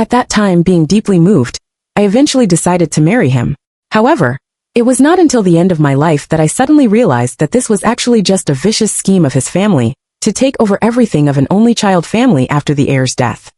At that time, being deeply moved, I eventually decided to marry him. However, it was not until the end of my life that I suddenly realized that this was actually just a vicious scheme of his family to take over everything of an only child family after the heir's death.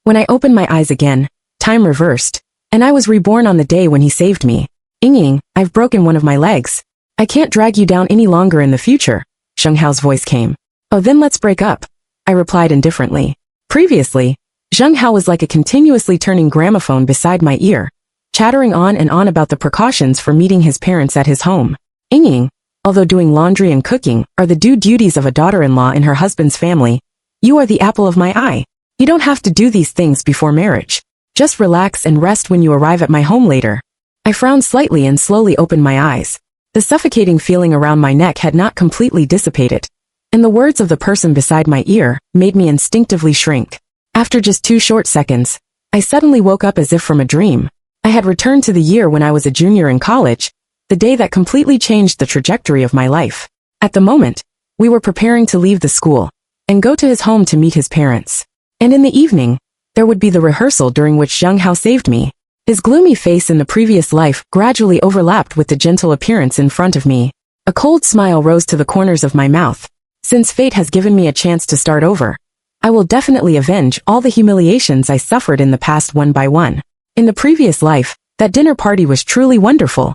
When I opened my eyes again, time reversed, and I was reborn on the day when he saved me. Ying, I've broken one of my legs. I can't drag you down any longer in the future, Zheng Hao's voice came. Oh, then let's break up, I replied indifferently. Previously, Zheng Hao was like a continuously turning gramophone beside my ear, chattering on and on about the precautions for meeting his parents at his home. Ying, although doing laundry and cooking are the due duties of a daughter-in-law in her husband's family, you are the apple of my eye. You don't have to do these things before marriage. Just relax and rest when you arrive at my home later. I frowned slightly and slowly opened my eyes. The suffocating feeling around my neck had not completely dissipated, and the words of the person beside my ear made me instinctively shrink. After just 2 short seconds, I suddenly woke up as if from a dream. I had returned to the year when I was a junior in college, the day that completely changed the trajectory of my life. At the moment, we were preparing to leave the school and go to his home to meet his parents. And in the evening, there would be the rehearsal during which Zheng Hao saved me. His gloomy face in the previous life gradually overlapped with the gentle appearance in front of me. A cold smile rose to the corners of my mouth. Since fate has given me a chance to start over, I will definitely avenge all the humiliations I suffered in the past one by one. In the previous life, that dinner party was truly wonderful.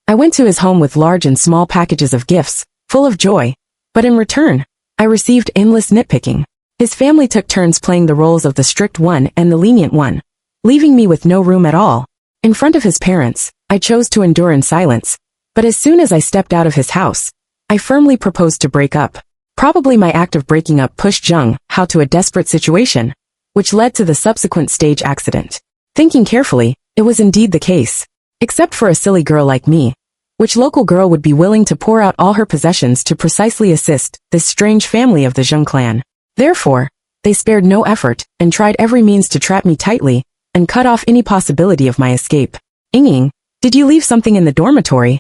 I went to his home with large and small packages of gifts, full of joy, but in return, I received endless nitpicking. His family took turns playing the roles of the strict one and the lenient one, leaving me with no room at all. In front of his parents, I chose to endure in silence, but as soon as I stepped out of his house, I firmly proposed to break up. Probably my act of breaking up pushed Zheng Hao to a desperate situation, which led to the subsequent stage accident. Thinking carefully, it was indeed the case. Except for a silly girl like me, which local girl would be willing to pour out all her possessions to precisely assist this strange family of the Zheng clan. Therefore, they spared no effort and tried every means to trap me tightly and cut off any possibility of my escape. Ying, did you leave something in the dormitory?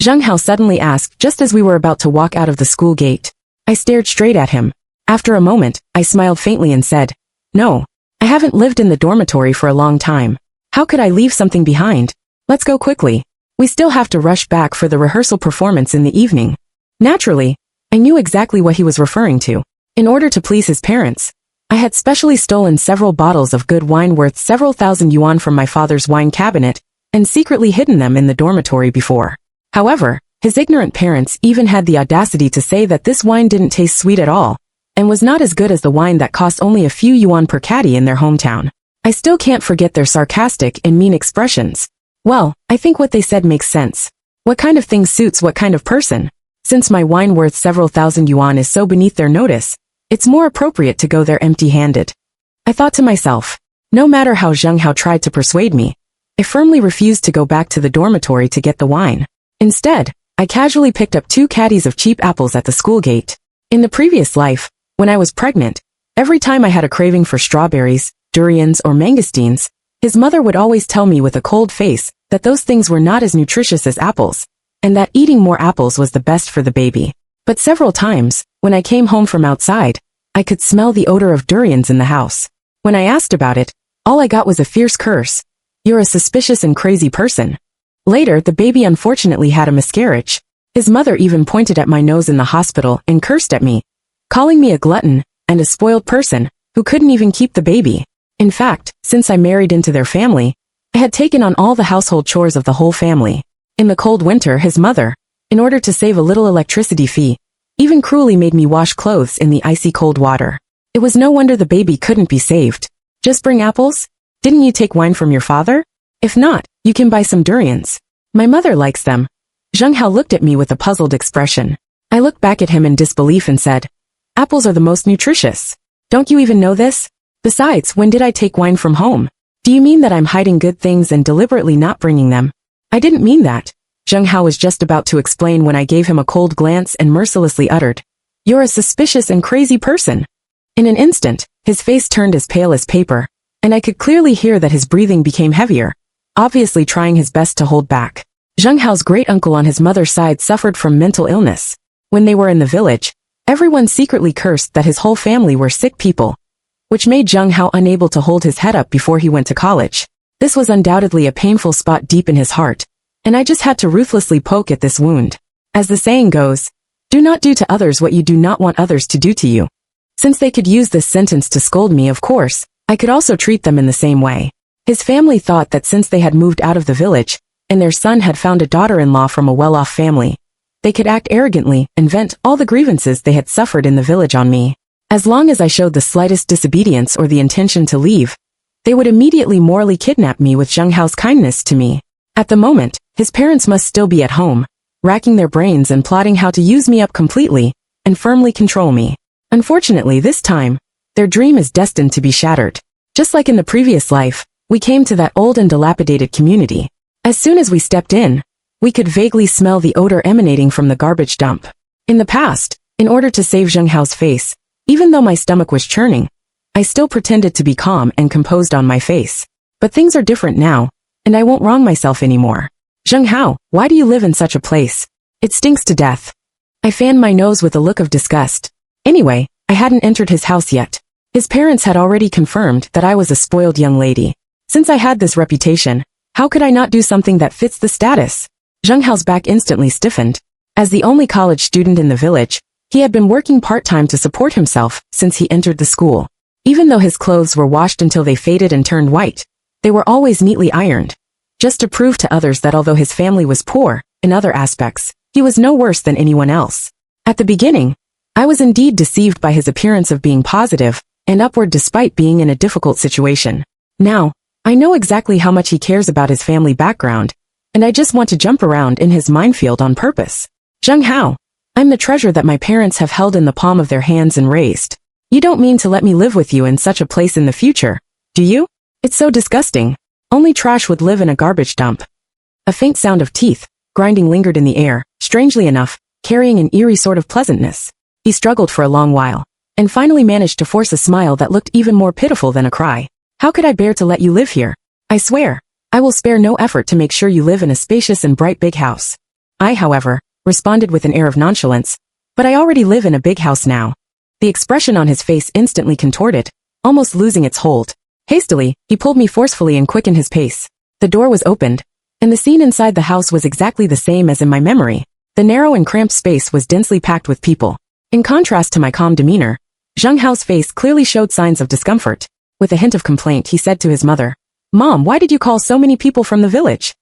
Zheng Hao suddenly asked just as we were about to walk out of the school gate. I stared straight at him. After a moment, I smiled faintly and said, "No, I haven't lived in the dormitory for a long time. How could I leave something behind? Let's go quickly. We still have to rush back for the rehearsal performance in the evening." Naturally, I knew exactly what he was referring to. In order to please his parents, I had specially stolen several bottles of good wine worth several thousand yuan from my father's wine cabinet and secretly hidden them in the dormitory before. However, his ignorant parents even had the audacity to say that this wine didn't taste sweet at all and was not as good as the wine that cost only a few yuan per caddy in their hometown. I still can't forget their sarcastic and mean expressions. Well, I think what they said makes sense. What kind of thing suits what kind of person? Since my wine worth several thousand yuan is so beneath their notice, it's more appropriate to go there empty-handed. I thought to myself, no matter how Zheng Hao tried to persuade me, I firmly refused to go back to the dormitory to get the wine. Instead, I casually picked up 2 caddies of cheap apples at the school gate. In the previous life, when I was pregnant, every time I had a craving for strawberries, durians, or mangosteens, his mother would always tell me with a cold face that those things were not as nutritious as apples, and that eating more apples was the best for the baby. But several times, when I came home from outside, I could smell the odor of durians in the house. When I asked about it, all I got was a fierce curse. "You're a suspicious and crazy person." Later, the baby unfortunately had a miscarriage. His mother even pointed at my nose in the hospital and cursed at me, calling me a glutton and a spoiled person who couldn't even keep the baby. In fact, since I married into their family, I had taken on all the household chores of the whole family. In the cold winter, his mother, in order to save a little electricity fee, even cruelly made me wash clothes in the icy cold water. It was no wonder the baby couldn't be saved. "Just bring apples? Didn't you take wine from your father? If not, you can buy some durians. My mother likes them." Zheng Hao looked at me with a puzzled expression. I looked back at him in disbelief and said, "Apples are the most nutritious. Don't you even know this? Besides, when did I take wine from home? Do you mean that I'm hiding good things and deliberately not bringing them?" "I didn't mean that." Zheng Hao was just about to explain when I gave him a cold glance and mercilessly uttered, "You're a suspicious and crazy person." In an instant, his face turned as pale as paper, and I could clearly hear that his breathing became heavier, obviously trying his best to hold back. Zheng Hao's great-uncle on his mother's side suffered from mental illness. When they were in the village, everyone secretly cursed that his whole family were sick people. which made Zheng Hao unable to hold his head up before he went to college. This was undoubtedly a painful spot deep in his heart, and I just had to ruthlessly poke at this wound. As the saying goes, do not do to others what you do not want others to do to you. Since they could use this sentence to scold me, of course, I could also treat them in the same way. His family thought that since they had moved out of the village, and their son had found a daughter-in-law from a well-off family, they could act arrogantly and vent all the grievances they had suffered in the village on me. As long as I showed the slightest disobedience or the intention to leave, they would immediately morally kidnap me with Zheng Hao's kindness to me. At the moment, his parents must still be at home, racking their brains and plotting how to use me up completely and firmly control me. Unfortunately, this time, their dream is destined to be shattered. Just like in the previous life, we came to that old and dilapidated community. As soon as we stepped in, we could vaguely smell the odor emanating from the garbage dump. In the past, in order to save Zheng Hao's face, even though my stomach was churning, I still pretended to be calm and composed on my face. But things are different now, and I won't wrong myself anymore. Zheng Hao, why do you live in such a place? It stinks to death. I fanned my nose with a look of disgust. Anyway, I hadn't entered his house yet. His parents had already confirmed that I was a spoiled young lady. Since I had this reputation, how could I not do something that fits the status? Zheng Hao's back instantly stiffened. As the only college student in the village, he had been working part-time to support himself since he entered the school. Even though his clothes were washed until they faded and turned white, they were always neatly ironed, just to prove to others that although his family was poor, in other aspects, he was no worse than anyone else. At the beginning, I was indeed deceived by his appearance of being positive and upward despite being in a difficult situation. Now, I know exactly how much he cares about his family background, and I just want to jump around in his minefield on purpose. Zheng Hao, I'm the treasure that my parents have held in the palm of their hands and raised. You don't mean to let me live with you in such a place in the future, do you? It's so disgusting. Only trash would live in a garbage dump. A faint sound of teeth, grinding lingered in the air, strangely enough, carrying an eerie sort of pleasantness. He struggled for a long while, and finally managed to force a smile that looked even more pitiful than a cry. How could I bear to let you live here? I swear, I will spare no effort to make sure you live in a spacious and bright big house. I, however, responded with an air of nonchalance, but I already live in a big house now. The expression on his face instantly contorted, almost losing its hold. Hastily, he pulled me forcefully and quickened his pace. The door was opened, and the scene inside the house was exactly the same as in my memory. The narrow and cramped space was densely packed with people. In contrast to my calm demeanor, Zheng Hao's face clearly showed signs of discomfort. With a hint of complaint, he said to his mother, "Mom, why did you call so many people from the village?"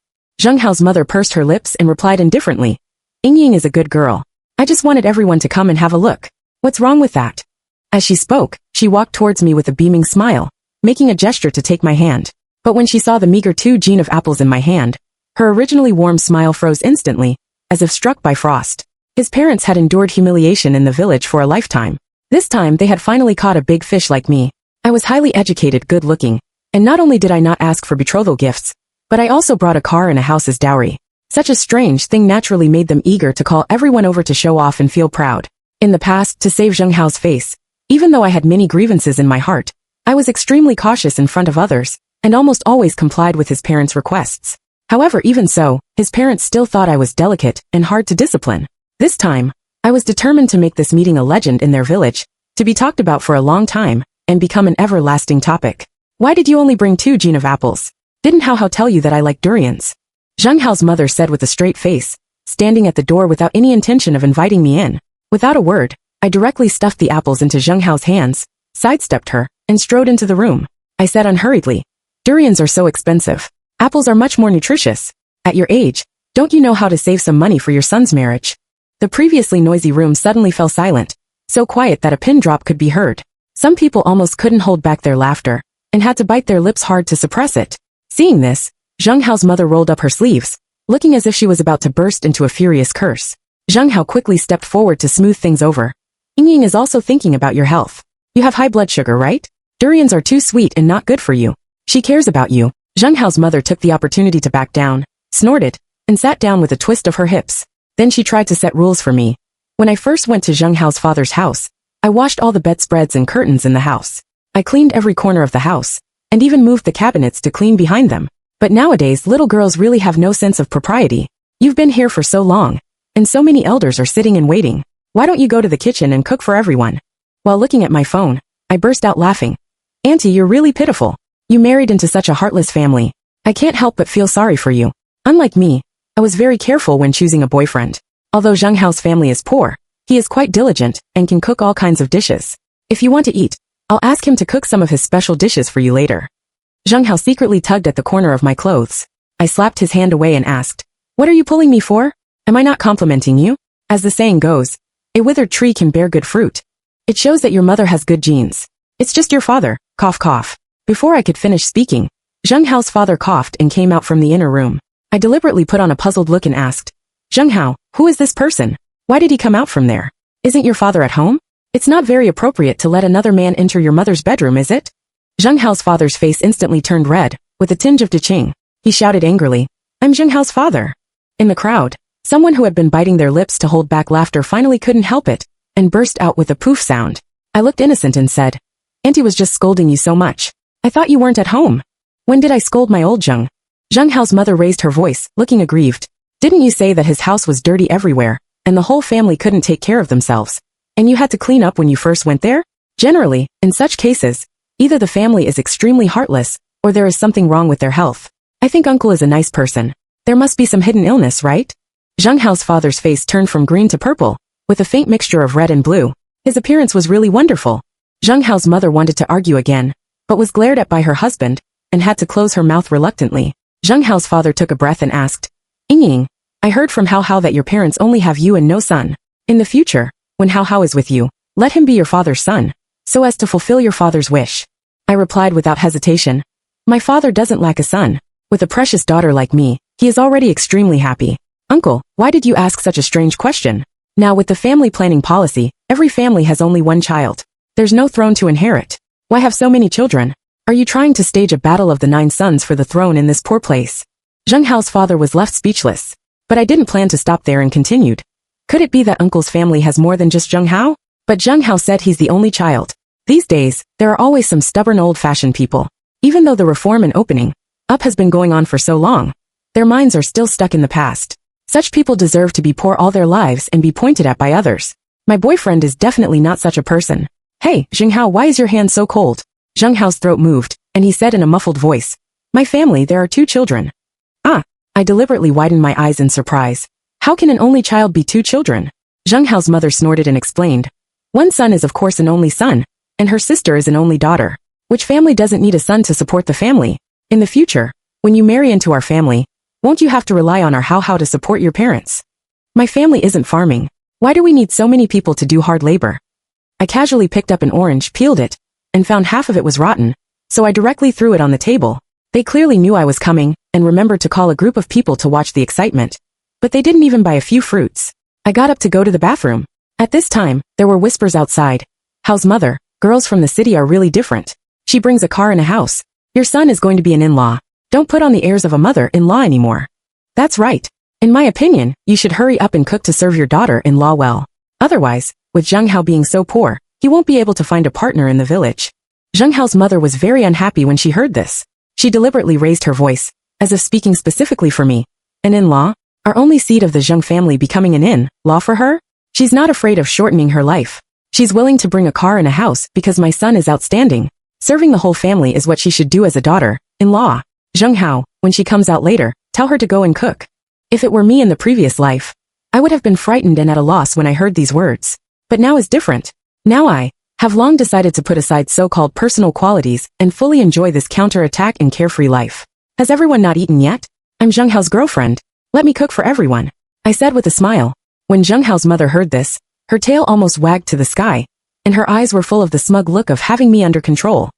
Zheng Hao's mother pursed her lips and replied indifferently, "Yingying is a good girl. I just wanted everyone to come and have a look. What's wrong with that?" As she spoke, she walked towards me with a beaming smile, making a gesture to take my hand. But when she saw the meager 2 gene of apples in my hand, her originally warm smile froze instantly, as if struck by frost. His parents had endured humiliation in the village for a lifetime. This time they had finally caught a big fish like me. I was highly educated, good-looking, and not only did I not ask for betrothal gifts, but I also brought a car and a house as dowry. Such a strange thing naturally made them eager to call everyone over to show off and feel proud. In the past, to save Zheng Hao's face, even though I had many grievances in my heart, I was extremely cautious in front of others, and almost always complied with his parents' requests. However, even so, his parents still thought I was delicate and hard to discipline. This time, I was determined to make this meeting a legend in their village, to be talked about for a long time, and become an everlasting topic. Why did you only bring 2 gene of apples? Didn't Hao tell you that I like durians? Zheng Hao's mother said with a straight face, standing at the door without any intention of inviting me in. Without a word, I directly stuffed the apples into Zheng Hao's hands, sidestepped her, and strode into the room. I said unhurriedly, "Durians are so expensive. Apples are much more nutritious. At your age, don't you know how to save some money for your son's marriage?" The previously noisy room suddenly fell silent, so quiet that a pin drop could be heard. Some people almost couldn't hold back their laughter, and had to bite their lips hard to suppress it. Seeing this, Zheng Hao's mother rolled up her sleeves, looking as if she was about to burst into a furious curse. Zheng Hao quickly stepped forward to smooth things over. "Yingying is also thinking about your health. You have high blood sugar, right? Durians are too sweet and not good for you. She cares about you." Zheng Hao's mother took the opportunity to back down, snorted, and sat down with a twist of her hips. Then she tried to set rules for me. When I first went to Zheng Hao's father's house, I washed all the bedspreads and curtains in the house. I cleaned every corner of the house, and even moved the cabinets to clean behind them. But nowadays, little girls really have no sense of propriety. You've been here for so long, and so many elders are sitting and waiting. Why don't you go to the kitchen and cook for everyone? While looking at my phone, I burst out laughing. Auntie, you're really pitiful. You married into such a heartless family. I can't help but feel sorry for you. Unlike me, I was very careful when choosing a boyfriend. Although Zheng Hao's family is poor, he is quite diligent and can cook all kinds of dishes. If you want to eat, I'll ask him to cook some of his special dishes for you later. Zheng Hao secretly tugged at the corner of my clothes. I slapped his hand away and asked, "What are you pulling me for? Am I not complimenting you?" As the saying goes, a withered tree can bear good fruit. It shows that your mother has good genes. It's just your father, cough cough. Before I could finish speaking, Zheng Hao's father coughed and came out from the inner room. I deliberately put on a puzzled look and asked, "Zheng Hao, who is this person? Why did he come out from there? Isn't your father at home? It's not very appropriate to let another man enter your mother's bedroom, is it?" Zheng Hao's father's face instantly turned red, with a tinge of Diqing. He shouted angrily, "I'm Zheng Hao's father." In the crowd, someone who had been biting their lips to hold back laughter finally couldn't help it, and burst out with a poof sound. I looked innocent and said, "Auntie was just scolding you so much. I thought you weren't at home." "When did I scold my old Zheng?" Zheng Hao's mother raised her voice, looking aggrieved. "Didn't you say that his house was dirty everywhere, and the whole family couldn't take care of themselves, and you had to clean up when you first went there? Generally, in such cases, either the family is extremely heartless, or there is something wrong with their health. I think uncle is a nice person. There must be some hidden illness, right?" Zheng Hao's father's face turned from green to purple, with a faint mixture of red and blue. His appearance was really wonderful. Zheng Hao's mother wanted to argue again, but was glared at by her husband, and had to close her mouth reluctantly. Zheng Hao's father took a breath and asked, "Ying, I heard from Hao Hao that your parents only have you and no son. In the future, when Hao Hao is with you, let him be your father's son, so as to fulfill your father's wish." I replied without hesitation, "My father doesn't lack a son. With a precious daughter like me, he is already extremely happy." "Uncle, why did you ask such a strange question? Now with the family planning policy, every family has only one child. There's no throne to inherit. Why have so many children? Are you trying to stage a battle of the 9 sons for the throne in this poor place?" Zheng Hao's father was left speechless. But I didn't plan to stop there and continued. "Could it be that uncle's family has more than just Zheng Hao?" But Zheng Hao said he's the only child. These days, there are always some stubborn old-fashioned people. Even though the reform and opening up has been going on for so long, their minds are still stuck in the past. Such people deserve to be poor all their lives and be pointed at by others. My boyfriend is definitely not such a person. "Hey, Zheng Hao, why is your hand so cold?" Zheng Hao's throat moved, and he said in a muffled voice, "My family, there are 2 children. "Ah." I deliberately widened my eyes in surprise. "How can an only child be 2 children?" Zheng Hao's mother snorted and explained, "One son is of course an only son, and her sister is an only daughter. Which family doesn't need a son to support the family? In the future, when you marry into our family, won't you have to rely on our Hao Hao to support your parents? My family isn't farming. Why do we need so many people to do hard labor?" I casually picked up an orange, peeled it, and found half of it was rotten, so I directly threw it on the table. They clearly knew I was coming, and remembered to call a group of people to watch the excitement. But they didn't even buy a few fruits. I got up to go to the bathroom. At this time, there were whispers outside. "Hao's mother, girls from the city are really different. She brings a car and a house. Your son is going to be an in-law. Don't put on the airs of a mother-in-law anymore." "That's right. In my opinion, you should hurry up and cook to serve your daughter-in-law well. Otherwise, with Zheng Hao being so poor, he won't be able to find a partner in the village." Zheng Hao's mother was very unhappy when she heard this. She deliberately raised her voice, as if speaking specifically for me. "An in-law? Our only seed of the Zheng family becoming an in-law for her? She's not afraid of shortening her life. She's willing to bring a car and a house because my son is outstanding. Serving the whole family is what she should do as a daughter-in-law. Zheng Hao, when she comes out later, tell her to go and cook." If it were me in the previous life, I would have been frightened and at a loss when I heard these words. But now is different. Now I have long decided to put aside so-called personal qualities and fully enjoy this counter-attack and carefree life. "Has everyone not eaten yet? I'm Zheng Hao's girlfriend. Let me cook for everyone," I said with a smile. When Zheng Hao's mother heard this, her tail almost wagged to the sky, and her eyes were full of the smug look of having me under control.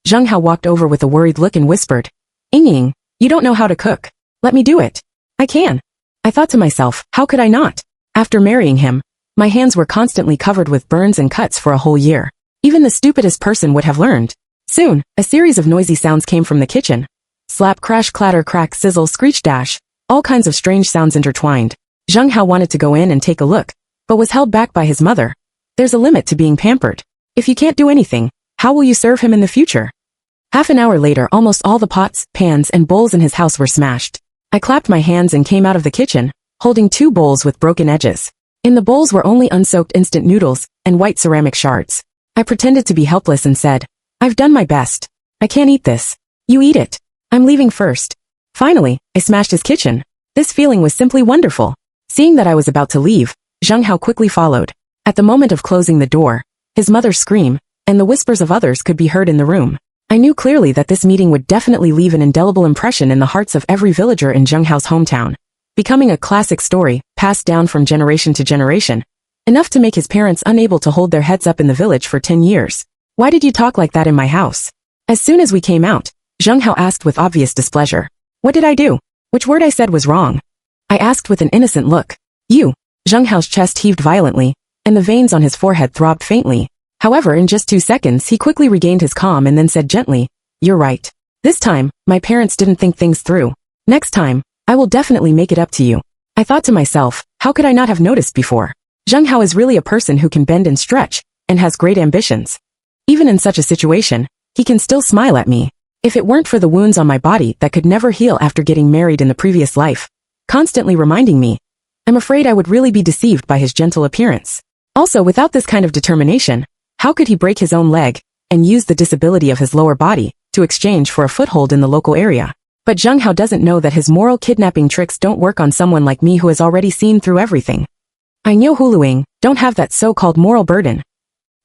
Zheng Hao walked over with a worried look and whispered, Ying, you don't know how to cook. Let me do it." "I can." I thought to myself, how could I not? After marrying him, my hands were constantly covered with burns and cuts for a whole year. Even the stupidest person would have learned. Soon, a series of noisy sounds came from the kitchen. Slap, crash, clatter, crack, sizzle, screech, dash. All kinds of strange sounds intertwined. Zheng Hao wanted to go in and take a look, but was held back by his mother. There's a limit to being pampered. If you can't do anything, how will you serve him in the future? Half an hour later, almost all the pots, pans, and bowls in his house were smashed. I clapped my hands and came out of the kitchen, holding 2 bowls with broken edges. In the bowls were only unsoaked instant noodles and white ceramic shards. I pretended to be helpless and said, I've done my best. I can't eat this. You eat it. I'm leaving first. Finally, I smashed his kitchen. This feeling was simply wonderful. Seeing that I was about to leave, Zheng Hao quickly followed. At the moment of closing the door, his mother's scream, and the whispers of others could be heard in the room. I knew clearly that this meeting would definitely leave an indelible impression in the hearts of every villager in Zheng Hao's hometown, becoming a classic story, passed down from generation to generation, enough to make his parents unable to hold their heads up in the village for 10 years. Why did you talk like that in my house? As soon as we came out, Zheng Hao asked with obvious displeasure. What did I do? Which word I said was wrong? I asked with an innocent look. You. Zheng Hao's chest heaved violently, and the veins on his forehead throbbed faintly. However, in just 2 seconds he quickly regained his calm and then said gently, You're right. This time, my parents didn't think things through. Next time, I will definitely make it up to you. I thought to myself, how could I not have noticed before? Zheng Hao is really a person who can bend and stretch, and has great ambitions. Even in such a situation, he can still smile at me. If it weren't for the wounds on my body that could never heal after getting married in the previous life, constantly reminding me, I'm afraid I would really be deceived by his gentle appearance. Also, without this kind of determination, how could he break his own leg, and use the disability of his lower body, to exchange for a foothold in the local area? But Zheng Hao doesn't know that his moral kidnapping tricks don't work on someone like me who has already seen through everything. I Niu Huluing don't have that so-called moral burden.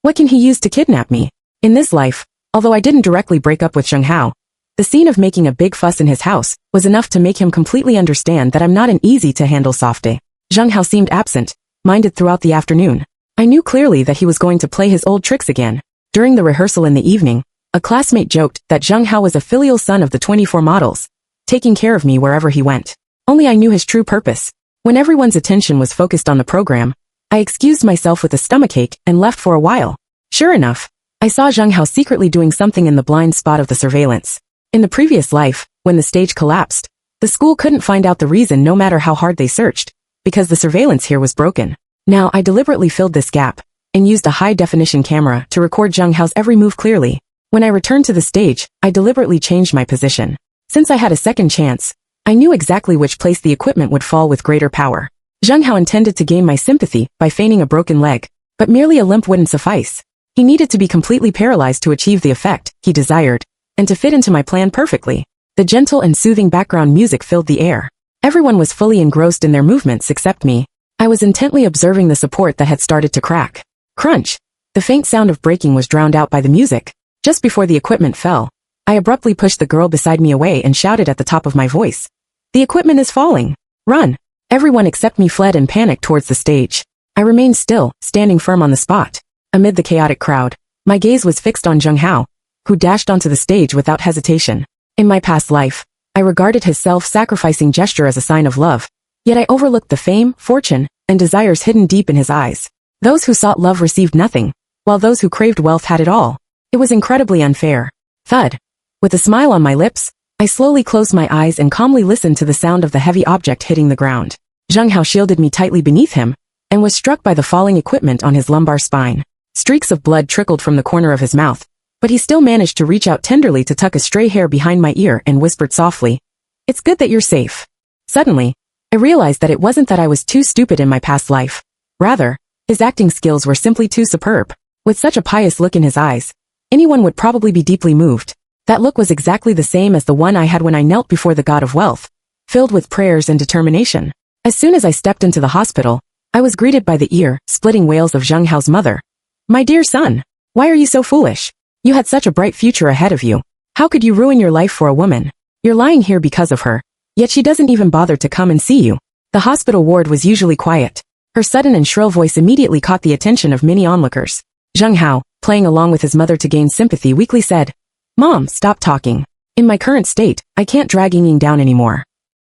What can he use to kidnap me? In this life, although I didn't directly break up with Zheng Hao, the scene of making a big fuss in his house was enough to make him completely understand that I'm not an easy-to-handle softie. Zheng Hao seemed absent, minded throughout the afternoon. I knew clearly that he was going to play his old tricks again. During the rehearsal in the evening, a classmate joked that Zheng Hao was a filial son of the 24 models, taking care of me wherever he went. Only I knew his true purpose. When everyone's attention was focused on the program, I excused myself with a stomachache and left for a while. Sure enough, I saw Zheng Hao secretly doing something in the blind spot of the surveillance. In the previous life, when the stage collapsed, the school couldn't find out the reason no matter how hard they searched, because the surveillance here was broken. Now I deliberately filled this gap, and used a high-definition camera to record Zheng Hao's every move clearly. When I returned to the stage, I deliberately changed my position. Since I had a second chance, I knew exactly which place the equipment would fall with greater power. Zheng Hao intended to gain my sympathy by feigning a broken leg, but merely a limp wouldn't suffice. He needed to be completely paralyzed to achieve the effect he desired, and to fit into my plan perfectly. The gentle and soothing background music filled the air. Everyone was fully engrossed in their movements except me. I was intently observing the support that had started to crack. Crunch! The faint sound of breaking was drowned out by the music. Just before the equipment fell, I abruptly pushed the girl beside me away and shouted at the top of my voice. The equipment is falling! Run! Everyone except me fled in panic towards the stage. I remained still, standing firm on the spot. Amid the chaotic crowd, my gaze was fixed on Zheng Hao, who dashed onto the stage without hesitation. In my past life, I regarded his self-sacrificing gesture as a sign of love, yet I overlooked the fame, fortune, and desires hidden deep in his eyes. Those who sought love received nothing, while those who craved wealth had it all. It was incredibly unfair. Thud. With a smile on my lips, I slowly closed my eyes and calmly listened to the sound of the heavy object hitting the ground. Zheng Hao shielded me tightly beneath him, and was struck by the falling equipment on his lumbar spine. Streaks of blood trickled from the corner of his mouth, but he still managed to reach out tenderly to tuck a stray hair behind my ear and whispered softly, It's good that you're safe. Suddenly, I realized that it wasn't that I was too stupid in my past life. Rather, his acting skills were simply too superb. With such a pious look in his eyes, anyone would probably be deeply moved. That look was exactly the same as the one I had when I knelt before the god of wealth, filled with prayers and determination. As soon as I stepped into the hospital, I was greeted by the ear-splitting wails of Zheng Hao's mother. My dear son, why are you so foolish? You had such a bright future ahead of you. How could you ruin your life for a woman? You're lying here because of her, yet she doesn't even bother to come and see you. The hospital ward was usually quiet. Her sudden and shrill voice immediately caught the attention of many onlookers. Zheng Hao, playing along with his mother to gain sympathy, weakly said, Mom, stop talking. In my current state, I can't drag Ying down anymore.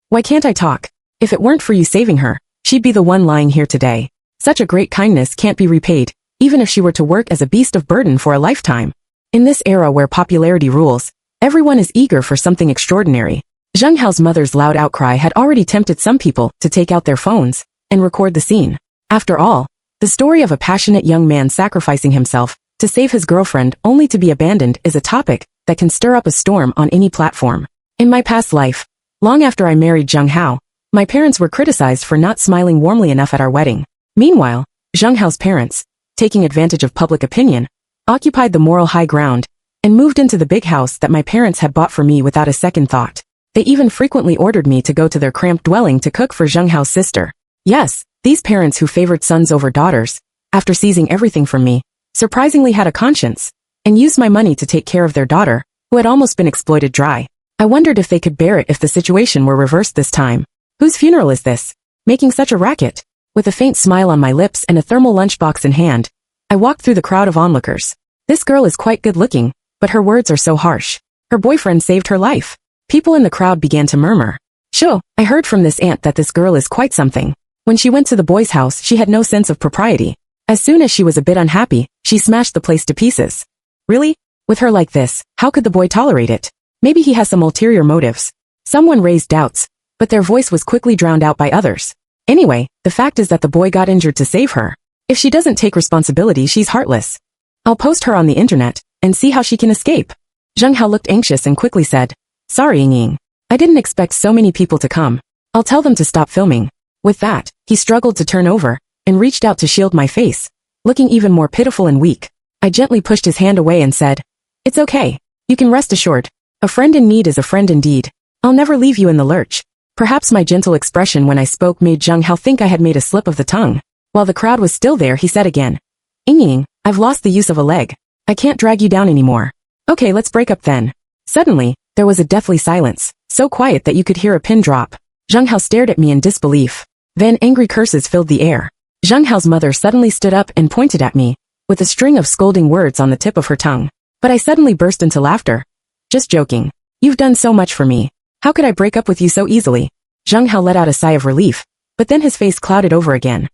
Why can't I talk? If it weren't for you saving her, she'd be the one lying here today. Such a great kindness can't be repaid, even if she were to work as a beast of burden for a lifetime. In this era where popularity rules, everyone is eager for something extraordinary. Zheng Hao's mother's loud outcry had already tempted some people to take out their phones and record the scene. After all, the story of a passionate young man sacrificing himself to save his girlfriend only to be abandoned is a topic that can stir up a storm on any platform. In my past life, long after I married Zheng Hao, my parents were criticized for not smiling warmly enough at our wedding. Meanwhile, Zheng Hao's parents, taking advantage of public opinion, occupied the moral high ground and moved into the big house that my parents had bought for me without a second thought. They even frequently ordered me to go to their cramped dwelling to cook for Zheng Hao's sister. Yes, these parents who favored sons over daughters, after seizing everything from me, surprisingly had a conscience, and used my money to take care of their daughter, who had almost been exploited dry. I wondered if they could bear it if the situation were reversed this time. Whose funeral is this? Making such a racket? With a faint smile on my lips and a thermal lunchbox in hand, I walked through the crowd of onlookers. This girl is quite good-looking, but her words are so harsh. Her boyfriend saved her life. People in the crowd began to murmur. Sure, I heard from this aunt that this girl is quite something. When she went to the boy's house, she had no sense of propriety. As soon as she was a bit unhappy, she smashed the place to pieces. Really? With her like this, how could the boy tolerate it? Maybe he has some ulterior motives. Someone raised doubts, but their voice was quickly drowned out by others. Anyway, the fact is that the boy got injured to save her. If she doesn't take responsibility, she's heartless. I'll post her on the internet, and see how she can escape. Zheng Hao looked anxious and quickly said, Sorry, Ying. I didn't expect so many people to come. I'll tell them to stop filming. With that, he struggled to turn over, and reached out to shield my face, looking even more pitiful and weak. I gently pushed his hand away and said, It's okay. You can rest assured. A friend in need is a friend indeed. I'll never leave you in the lurch. Perhaps my gentle expression when I spoke made Zheng Hao think I had made a slip of the tongue. While the crowd was still there, he said again, Ying, I've lost the use of a leg. I can't drag you down anymore. Okay, let's break up then. Suddenly, there was a deathly silence, so quiet that you could hear a pin drop. Zheng Hao stared at me in disbelief. Then angry curses filled the air. Zheng Hao's mother suddenly stood up and pointed at me, with a string of scolding words on the tip of her tongue. But I suddenly burst into laughter. Just joking. You've done so much for me. How could I break up with you so easily? Zheng Hao let out a sigh of relief, but then his face clouded over again.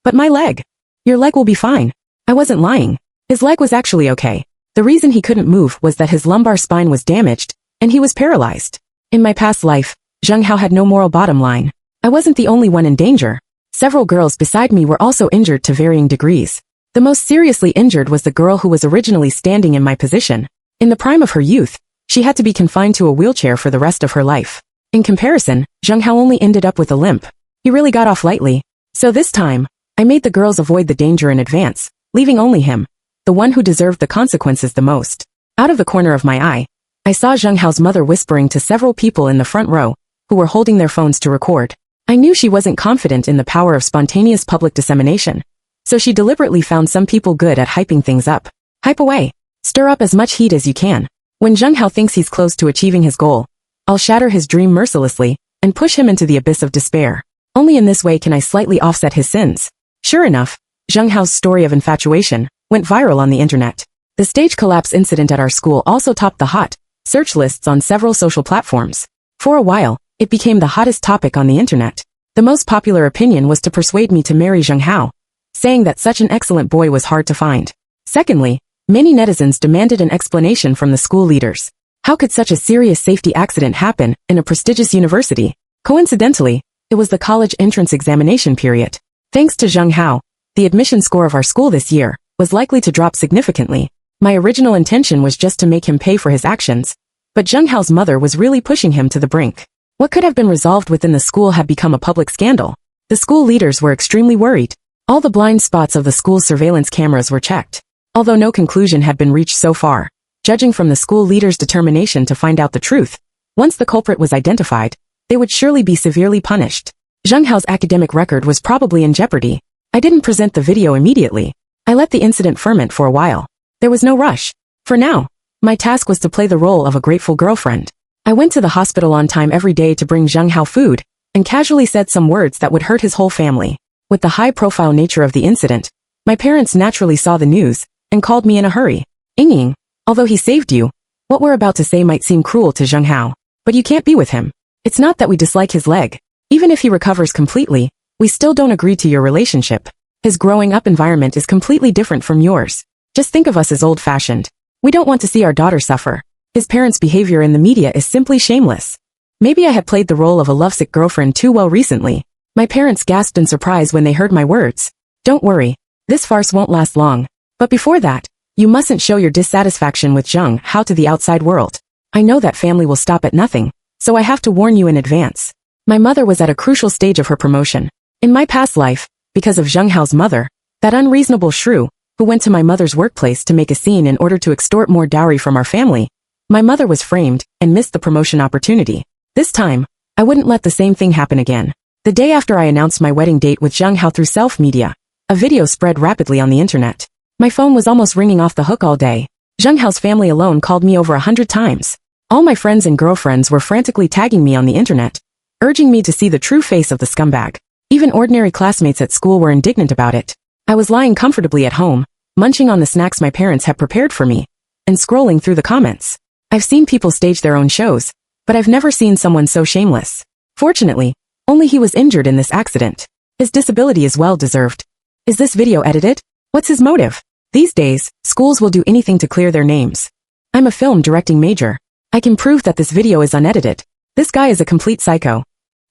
But my leg. Your leg will be fine. I wasn't lying. His leg was actually okay. The reason he couldn't move was that his lumbar spine was damaged, and he was paralyzed. In my past life, Zheng Hao had no moral bottom line. I wasn't the only one in danger. Several girls beside me were also injured to varying degrees. The most seriously injured was the girl who was originally standing in my position. In the prime of her youth, she had to be confined to a wheelchair for the rest of her life. In comparison, Zheng Hao only ended up with a limp. He really got off lightly. So this time, I made the girls avoid the danger in advance, leaving only him, the one who deserved the consequences the most. Out of the corner of my eye, I saw Zheng Hao's mother whispering to several people in the front row, who were holding their phones to record. I knew she wasn't confident in the power of spontaneous public dissemination, so she deliberately found some people good at hyping things up. Hype away. Stir up as much heat as you can. When Zheng Hao thinks he's close to achieving his goal, I'll shatter his dream mercilessly and push him into the abyss of despair. Only in this way can I slightly offset his sins. Sure enough, Zheng Hao's story of infatuation went viral on the internet. The stage collapse incident at our school also topped the hot search lists on several social platforms. For a while, it became the hottest topic on the internet. The most popular opinion was to persuade me to marry Zheng Hao, saying that such an excellent boy was hard to find. Secondly, many netizens demanded an explanation from the school leaders. How could such a serious safety accident happen in a prestigious university? Coincidentally, it was the college entrance examination period. Thanks to Zheng Hao, the admission score of our school this year was likely to drop significantly. My original intention was just to make him pay for his actions, but Zheng Hao's mother was really pushing him to the brink. What could have been resolved within the school had become a public scandal. The school leaders were extremely worried. All the blind spots of the school's surveillance cameras were checked. Although no conclusion had been reached so far, judging from the school leaders' determination to find out the truth, once the culprit was identified, they would surely be severely punished. Zheng Hao's academic record was probably in jeopardy. I didn't present the video immediately. I let the incident ferment for a while. There was no rush. For now, my task was to play the role of a grateful girlfriend. I went to the hospital on time every day to bring Zheng Hao food, and casually said some words that would hurt his whole family. With the high-profile nature of the incident, my parents naturally saw the news, and called me in a hurry. Ying, although he saved you, what we're about to say might seem cruel to Zheng Hao, but you can't be with him. It's not that we dislike his leg. Even if he recovers completely, we still don't agree to your relationship. His growing up environment is completely different from yours. Just think of us as old-fashioned. We don't want to see our daughter suffer. His parents' behavior in the media is simply shameless. Maybe I had played the role of a lovesick girlfriend too well recently. My parents gasped in surprise when they heard my words. Don't worry, this farce won't last long. But before that, you mustn't show your dissatisfaction with Zheng Hao to the outside world. I know that family will stop at nothing, so I have to warn you in advance. My mother was at a crucial stage of her promotion. In my past life, because of Zheng Hao's mother, that unreasonable shrew, who went to my mother's workplace to make a scene in order to extort more dowry from our family. My mother was framed and missed the promotion opportunity. This time, I wouldn't let the same thing happen again. The day after I announced my wedding date with Zheng Hao through self-media, a video spread rapidly on the internet. My phone was almost ringing off the hook all day. Zheng Hao's family alone called me over 100 times. All my friends and girlfriends were frantically tagging me on the internet, urging me to see the true face of the scumbag. Even ordinary classmates at school were indignant about it. I was lying comfortably at home, munching on the snacks my parents had prepared for me, and scrolling through the comments. I've seen people stage their own shows, but I've never seen someone so shameless. Fortunately, only he was injured in this accident. His disability is well-deserved. Is this video edited? What's his motive? These days, schools will do anything to clear their names. I'm a film directing major. I can prove that this video is unedited. This guy is a complete psycho.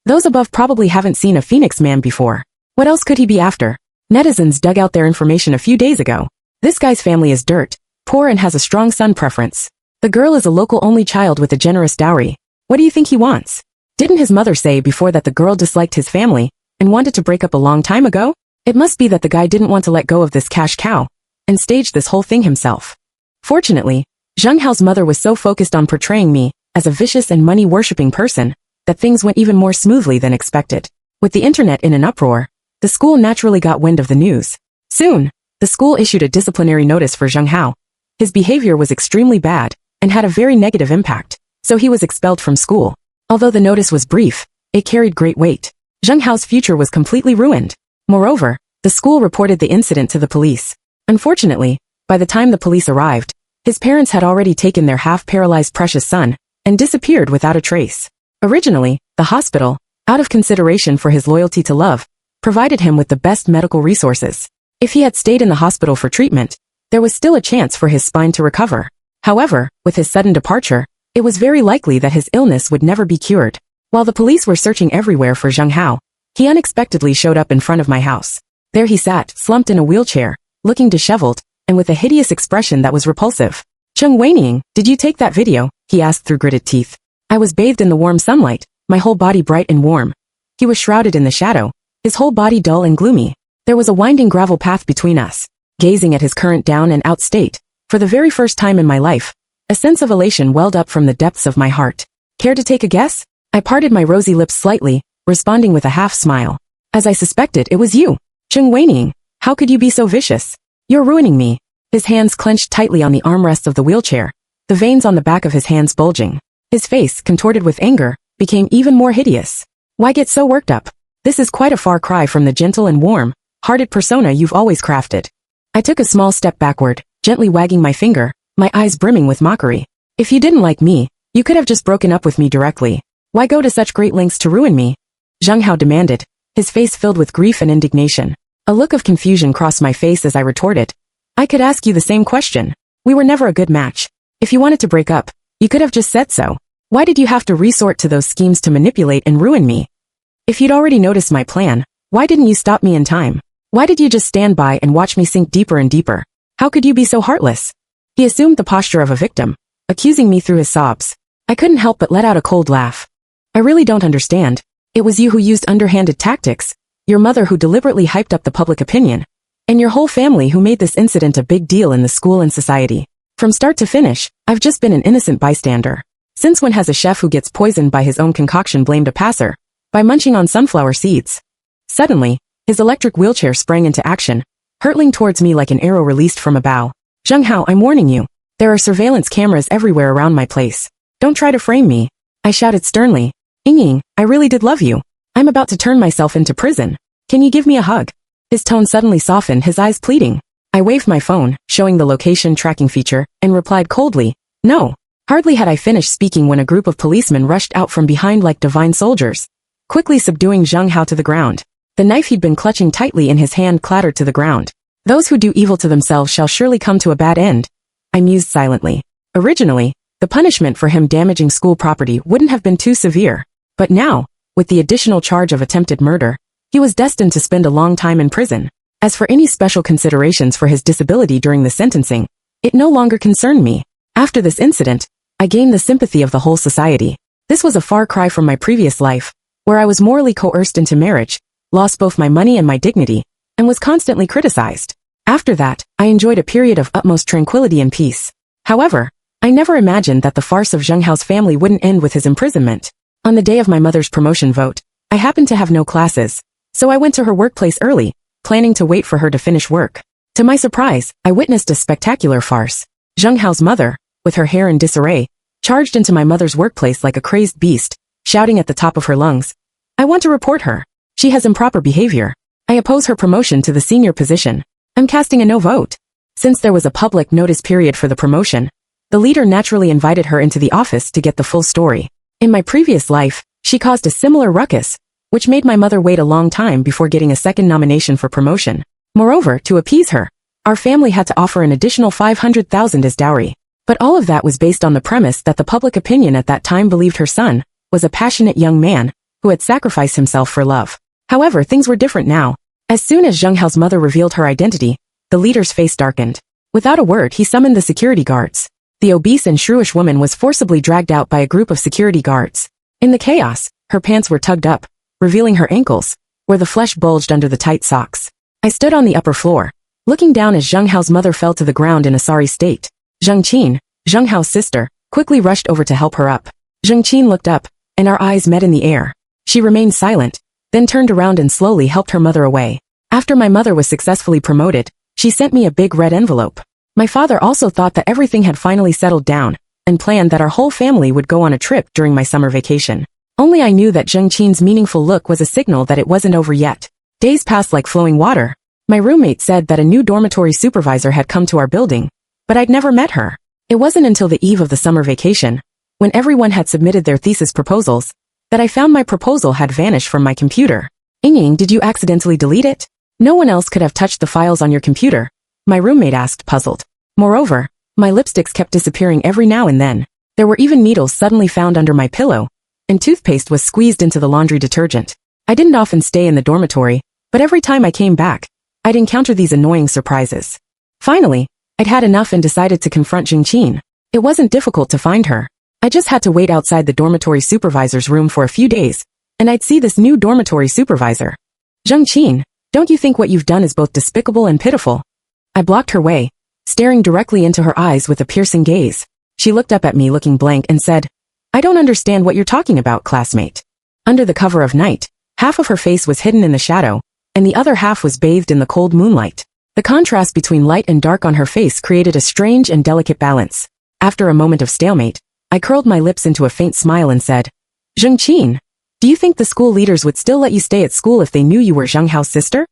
Those above probably haven't seen a Phoenix man before. What else could he be after? Netizens dug out their information a few days ago. This guy's family is dirt, poor and has a strong son preference. The girl is a local only child with a generous dowry. What do you think he wants? Didn't his mother say before that the girl disliked his family and wanted to break up a long time ago? It must be that the guy didn't want to let go of this cash cow and staged this whole thing himself. Fortunately, Zheng Hao's mother was so focused on portraying me as a vicious and money-worshipping person that things went even more smoothly than expected. With the internet in an uproar, the school naturally got wind of the news. Soon, the school issued a disciplinary notice for Zheng Hao. His behavior was extremely bad and had a very negative impact, so he was expelled from school. Although the notice was brief, it carried great weight. Zheng Hao's future was completely ruined. Moreover, the school reported the incident to the police. Unfortunately, by the time the police arrived, his parents had already taken their half-paralyzed precious son and disappeared without a trace. Originally, the hospital, out of consideration for his loyalty to love, provided him with the best medical resources. If he had stayed in the hospital for treatment, there was still a chance for his spine to recover. However, with his sudden departure, it was very likely that his illness would never be cured. While the police were searching everywhere for Zheng Hao, he unexpectedly showed up in front of my house. There he sat, slumped in a wheelchair, looking disheveled, and with a hideous expression that was repulsive. "Cheng Weining, did you take that video?" he asked through gritted teeth. I was bathed in the warm sunlight, my whole body bright and warm. He was shrouded in the shadow, his whole body dull and gloomy. There was a winding gravel path between us. Gazing at his current down and out state, for the very first time in my life, a sense of elation welled up from the depths of my heart. "Care to take a guess?" I parted my rosy lips slightly, responding with a half-smile. "As I suspected, it was you. Cheng Weining, how could you be so vicious? You're ruining me." His hands clenched tightly on the armrests of the wheelchair, the veins on the back of his hands bulging. His face, contorted with anger, became even more hideous. "Why get so worked up? This is quite a far cry from the gentle and warm-hearted persona you've always crafted." I took a small step backward, gently wagging my finger, my eyes brimming with mockery. "If you didn't like me, you could have just broken up with me directly. Why go to such great lengths to ruin me?" Zheng Hao demanded, his face filled with grief and indignation. A look of confusion crossed my face as I retorted. "I could ask you the same question. We were never a good match. If you wanted to break up, you could have just said so. Why did you have to resort to those schemes to manipulate and ruin me? If you'd already noticed my plan, why didn't you stop me in time? Why did you just stand by and watch me sink deeper and deeper? How could you be so heartless?" He assumed the posture of a victim, accusing me through his sobs. I couldn't help but let out a cold laugh. "I really don't understand. It was you who used underhanded tactics, your mother who deliberately hyped up the public opinion, and your whole family who made this incident a big deal in the school and society. From start to finish, I've just been an innocent bystander. Since when has a chef who gets poisoned by his own concoction blamed a passer by munching on sunflower seeds?" Suddenly, his electric wheelchair sprang into action, hurtling towards me like an arrow released from a bow. "Zheng Hao, I'm warning you. There are surveillance cameras everywhere around my place. Don't try to frame me," I shouted sternly. "Ying, I really did love you. I'm about to turn myself into prison. Can you give me a hug?" His tone suddenly softened, his eyes pleading. I waved my phone, showing the location tracking feature, and replied coldly, "No." Hardly had I finished speaking when a group of policemen rushed out from behind like divine soldiers, quickly subduing Zheng Hao to the ground. The knife he'd been clutching tightly in his hand clattered to the ground. "Those who do evil to themselves shall surely come to a bad end," I mused silently. Originally, the punishment for him damaging school property wouldn't have been too severe, but now, with the additional charge of attempted murder, he was destined to spend a long time in prison. As for any special considerations for his disability during the sentencing, it no longer concerned me. After this incident, I gained the sympathy of the whole society. This was a far cry from my previous life, where I was morally coerced into marriage, lost both my money and my dignity, and was constantly criticized. After that, I enjoyed a period of utmost tranquility and peace. However, I never imagined that the farce of Zheng Hao's family wouldn't end with his imprisonment. On the day of my mother's promotion vote, I happened to have no classes, so I went to her workplace early, planning to wait for her to finish work. To my surprise, I witnessed a spectacular farce. Zheng Hao's mother, with her hair in disarray, charged into my mother's workplace like a crazed beast, shouting at the top of her lungs, "I want to report her. She has improper behavior. I oppose her promotion to the senior position. I'm casting a no vote." Since there was a public notice period for the promotion, the leader naturally invited her into the office to get the full story. In my previous life, she caused a similar ruckus, which made my mother wait a long time before getting a second nomination for promotion. Moreover, to appease her, our family had to offer an additional 500,000 as dowry. But all of that was based on the premise that the public opinion at that time believed her son was a passionate young man who had sacrificed himself for love. However, things were different now. As soon as Zheng Hao's mother revealed her identity, the leader's face darkened. Without a word, he summoned the security guards. The obese and shrewish woman was forcibly dragged out by a group of security guards. In the chaos, her pants were tugged up, revealing her ankles, where the flesh bulged under the tight socks. I stood on the upper floor, looking down as Zheng Hao's mother fell to the ground in a sorry state. Zheng Qin, Zheng Hao's sister, quickly rushed over to help her up. Zheng Qin looked up, and our eyes met in the air. She remained silent, then turned around and slowly helped her mother away. After my mother was successfully promoted, she sent me a big red envelope. My father also thought that everything had finally settled down, and planned that our whole family would go on a trip during my summer vacation. Only I knew that Zheng Qin's meaningful look was a signal that it wasn't over yet. Days passed like flowing water. My roommate said that a new dormitory supervisor had come to our building, but I'd never met her. It wasn't until the eve of the summer vacation, when everyone had submitted their thesis proposals, that I found my proposal had vanished from my computer. "Ying, did you accidentally delete it? No one else could have touched the files on your computer," my roommate asked, puzzled. Moreover, my lipsticks kept disappearing every now and then. There were even needles suddenly found under my pillow, and toothpaste was squeezed into the laundry detergent. I didn't often stay in the dormitory, but every time I came back, I'd encounter these annoying surprises. Finally, I'd had enough and decided to confront Zheng Qin. It wasn't difficult to find her. I just had to wait outside the dormitory supervisor's room for a few days, and I'd see this new dormitory supervisor. "Zheng Qin, don't you think what you've done is both despicable and pitiful?" I blocked her way, staring directly into her eyes with a piercing gaze. She looked up at me looking blank and said, "I don't understand what you're talking about, classmate." Under the cover of night, half of her face was hidden in the shadow, and the other half was bathed in the cold moonlight. The contrast between light and dark on her face created a strange and delicate balance. After a moment of stalemate, I curled my lips into a faint smile and said, "Zheng Qin, do you think the school leaders would still let you stay at school if they knew you were Zheng Hao's sister?"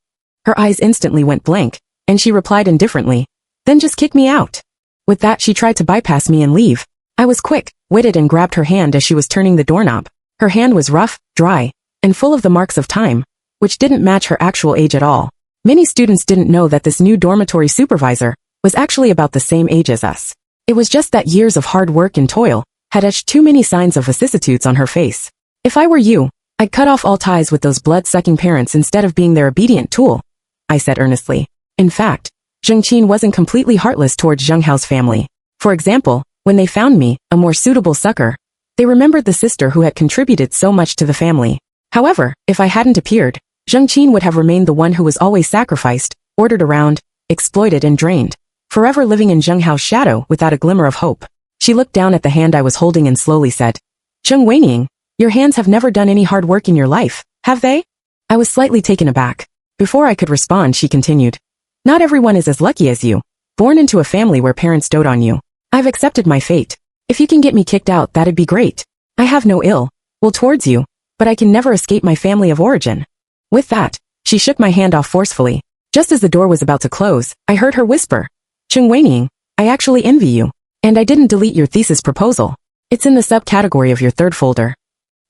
Her eyes instantly went blank, and she replied indifferently, "Then just kick me out." With that, she tried to bypass me and leave. I was quick-witted and grabbed her hand as she was turning the doorknob. Her hand was rough, dry, and full of the marks of time, which didn't match her actual age at all. Many students didn't know that this new dormitory supervisor was actually about the same age as us. It was just that years of hard work and toil had etched too many signs of vicissitudes on her face. "If I were you, I'd cut off all ties with those blood-sucking parents instead of being their obedient tool," I said earnestly. In fact, Zheng Qin wasn't completely heartless towards Zheng Hao's family. For example, when they found me a more suitable succor, they remembered the sister who had contributed so much to the family. However, if I hadn't appeared, Zheng Qin would have remained the one who was always sacrificed, ordered around, exploited and drained, forever living in Zheng Hao's shadow without a glimmer of hope. She looked down at the hand I was holding and slowly said, "Zheng Weiniang, your hands have never done any hard work in your life, have they?" I was slightly taken aback. Before I could respond, she continued, "Not everyone is as lucky as you, born into a family where parents dote on you. I've accepted my fate. If you can get me kicked out, that'd be great. I have no ill will towards you, but I can never escape my family of origin." With that, she shook my hand off forcefully. Just as the door was about to close, I heard her whisper, "Zheng Weiniang, I actually envy you. And I didn't delete your thesis proposal. It's in the subcategory of your third folder."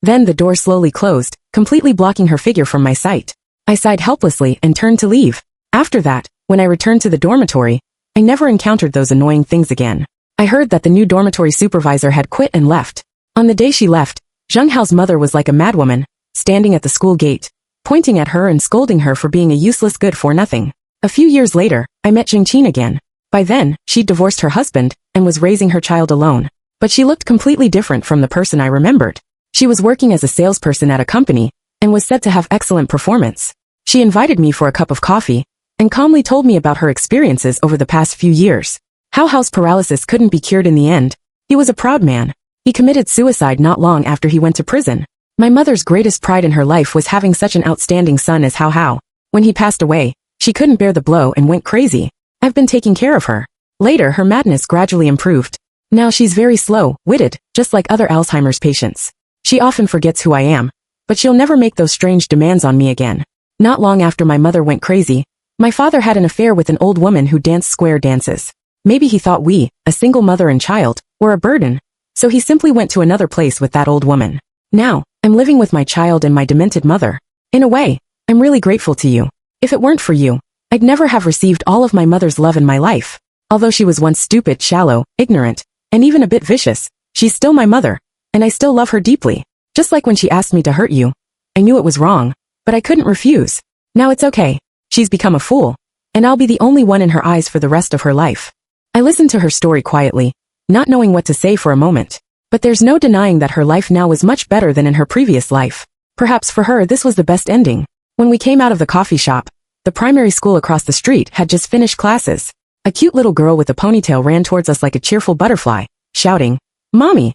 Then the door slowly closed, completely blocking her figure from my sight. I sighed helplessly and turned to leave. After that, when I returned to the dormitory, I never encountered those annoying things again. I heard that the new dormitory supervisor had quit and left. On the day she left, Zheng Hao's mother was like a madwoman, standing at the school gate, pointing at her and scolding her for being a useless good-for-nothing. A few years later, I met Zheng Qin again. By then, she'd divorced her husband and was raising her child alone. But she looked completely different from the person I remembered. She was working as a salesperson at a company and was said to have excellent performance. She invited me for a cup of coffee, and calmly told me about her experiences over the past few years. How house paralysis couldn't be cured in the end. He was a proud man. He committed suicide not long after he went to prison. My mother's greatest pride in her life was having such an outstanding son as How. When he passed away, she couldn't bear the blow and went crazy. I've been taking care of her. Later, her madness gradually improved. Now she's very slow-witted, just like other Alzheimer's patients. She often forgets who I am, but she'll never make those strange demands on me again. Not long after my mother went crazy, my father had an affair with an old woman who danced square dances. Maybe he thought we, a single mother and child, were a burden, so he simply went to another place with that old woman. Now, I'm living with my child and my demented mother. In a way, I'm really grateful to you. If it weren't for you, I'd never have received all of my mother's love in my life. Although she was once stupid, shallow, ignorant, and even a bit vicious, she's still my mother, and I still love her deeply. Just like when she asked me to hurt you. I knew it was wrong, but I couldn't refuse. Now it's okay. She's become a fool, and I'll be the only one in her eyes for the rest of her life. I listened to her story quietly, not knowing what to say for a moment. But there's no denying that her life now was much better than in her previous life. Perhaps for her this was the best ending. When we came out of the coffee shop, the primary school across the street had just finished classes. A cute little girl with a ponytail ran towards us like a cheerful butterfly, shouting, "Mommy!"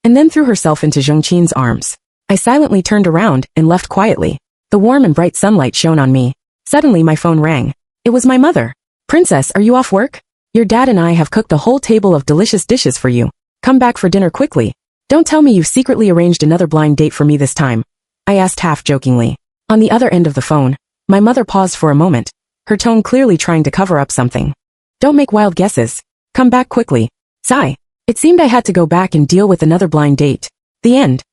and then threw herself into Zhongqin's arms. I silently turned around and left quietly. The warm and bright sunlight shone on me. Suddenly my phone rang. It was my mother. "Princess, are you off work? Your dad and I have cooked a whole table of delicious dishes for you. Come back for dinner quickly. Don't tell me you've secretly arranged another blind date for me this time," I asked half-jokingly. On the other end of the phone, my mother paused for a moment, her tone clearly trying to cover up something. "Don't make wild guesses. Come back quickly." Sigh. It seemed I had to go back and deal with another blind date. The end.